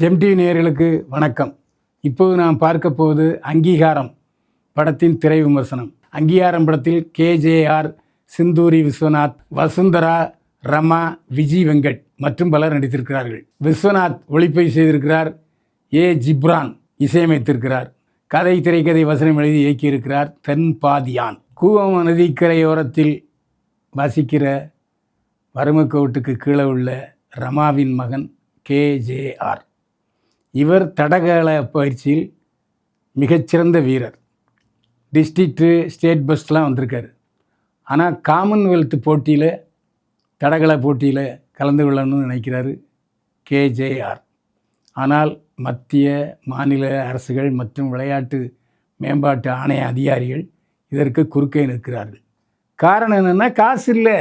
MTV நேயர்களுக்கு வணக்கம். இப்போது நாம் பார்க்க போவது அங்கீகாரம் படத்தின் திரை விமர்சனம். அங்கீகாரம் படத்தில் கேஜேஆர், சிந்தூரி விஸ்வநாத், வசுந்தரா, ரமா, விஜய் வெங்கட் மற்றும் பலர் நடித்திருக்கிறார்கள். விஸ்வநாத் ஒளிப்பதிவு செய்திருக்கிறார். ஜிப்ரான் இசையமைத்திருக்கிறார். கதை, திரைக்கதை, வசனம் எழுதி இயக்கியிருக்கிறார் தென்பாதியான். கூவம் நதிக்கரையோரத்தில் வசிக்கிற வறுமைக்கோட்டுக்கு கீழே உள்ள ரமாவின் மகன் கேஜேஆர். இவர் தடகள பயிற்சியில் மிகச்சிறந்த வீரர். டிஸ்ட்ரிக்ட்டு, ஸ்டேட் பஸ்ட்லாம் வந்திருக்காரு. ஆனால் காமன்வெல்த் போட்டியில், தடகள போட்டியில் கலந்து கொள்ளணும்னு நினைக்கிறாரு கேஜேஆர். ஆனால் மத்திய மாநில அரசுகள் மற்றும் விளையாட்டு மேம்பாட்டு ஆணைய அதிகாரிகள் இதற்கு குறுக்கே நிற்கிறார்கள். காரணம் என்னென்னா, காசு இல்லை.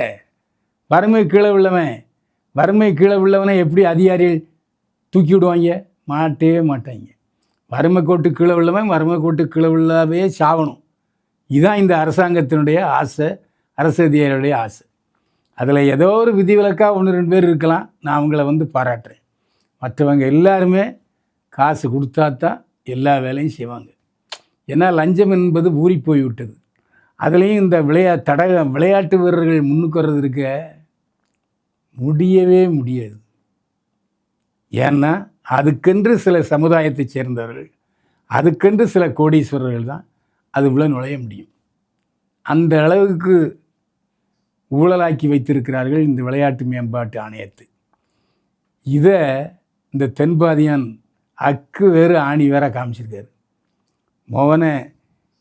வறுமை கீழே உள்ளவனை எப்படி அதிகாரிகள் தூக்கி விடுவாங்க? மாட்டவே மாட்டாங்க. வறுமை கோட்டு கீழே உள்ளவே சாவணும். இதுதான் இந்த அரசாங்கத்தினுடைய ஆசை, அரசு அதிகாரிகளுடைய ஆசை. அதில் ஏதோ ஒரு விதிவிலக்காக 1-2 பேர் இருக்கலாம். நான் அவங்கள பாராட்டுறேன். மற்றவங்க எல்லாருமே காசு கொடுத்தா தான் எல்லா வேலையும் செய்வாங்க. ஏன்னா லஞ்சம் என்பது ஊறி போய்விட்டது. அதுலேயும் இந்த விளையாட்டு வீரர்கள் முன்னுக்கு வர்றது இருக்க முடியவே முடியாது. ஏன்னா அதுக்கென்று சில சமுதாயத்தை சேர்ந்தவர்கள், அதுக்கென்று சில கோடீஸ்வரர்கள் தான் அதுக்குள்ளே நுழைய முடியும். அந்த அளவுக்கு ஊழலாக்கி வைத்திருக்கிறார்கள் இந்த விளையாட்டு மேம்பாட்டு ஆணையத்தை. இதை இந்த தென்பாதியான் அக்கு வேறு ஆணி வேற காமிச்சிருக்காரு. மோகனை,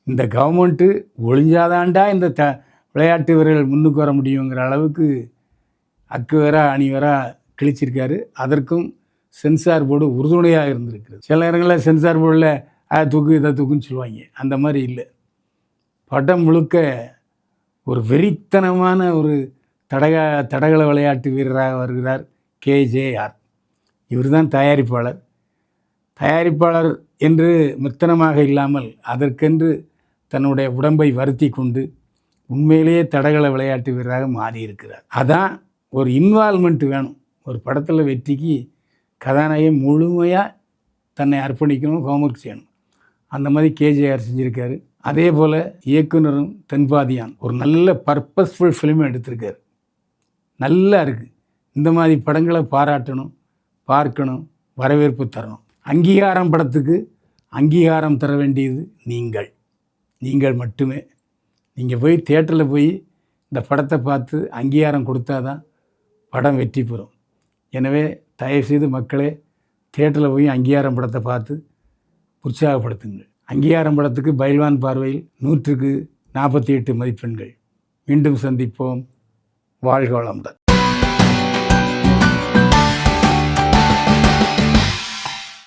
இந்த கவர்மெண்ட்டு ஒழிஞ்சாதாண்டா இந்த விளையாட்டு வீரர்கள் முன்னுக்கு வர முடியுங்கிற அளவுக்கு அக்கு வேற ஆணி வேற கிழிச்சிருக்காரு. அதற்கும் சென்சார் போர்டு உறுதுணையாக இருந்திருக்கிறது. சில நேரங்களில் சென்சார் போர்டில் அதை தூக்கு இதை தூக்குன்னு சொல்லுவாங்க. அந்த மாதிரி இல்லை. படம் முழுக்க ஒரு வெறித்தனமான ஒரு தடகள விளையாட்டு வீரராக வருகிறார் கேஜேஆர். இவர் தான் தயாரிப்பாளர் என்று மெத்தனமாக இல்லாமல் அதற்கென்று தன்னுடைய உடம்பை வருத்தி கொண்டு உண்மையிலேயே தடகள விளையாட்டு வீரராக மாறியிருக்கிறார். அதான் ஒரு இன்வால்மெண்ட் வேணும். ஒரு படத்தில் வெற்றிக்கு கதாநாயகன் முழுமையாக தன்னை அர்ப்பணிக்கணும், ஹோம்ஒர்க் செய்யணும். அந்த மாதிரி கேஜேஆர் செஞ்சுருக்காரு. அதே போல் இயக்குனரும் தென்பாதியான் ஒரு நல்ல பர்பஸ்ஃபுல் ஃபிலிம் எடுத்திருக்காரு. நல்லா இருக்குது. இந்த மாதிரி படங்களை பாராட்டணும், பார்க்கணும், வரவேற்பு தரணும். அங்கீகாரம் படத்துக்கு அங்கீகாரம் தர வேண்டியது நீங்கள் மட்டுமே. நீங்கள் போய் தியேட்டரில் போய் இந்த படத்தை பார்த்து அங்கீகாரம் கொடுத்தா தான் படம் வெற்றி பெறும். எனவே தயவுசெய்து மக்களே, தியேட்டரில் போய் அங்கீகாரம் படத்தை பார்த்து உற்சாகப்படுத்துங்கள். அங்கீகாரம் படத்துக்கு பைல்வான் பார்வையில் 100க்கு 48 மதிப்பெண்கள். மீண்டும் சந்திப்போம். வாழ்க வளமுடன்.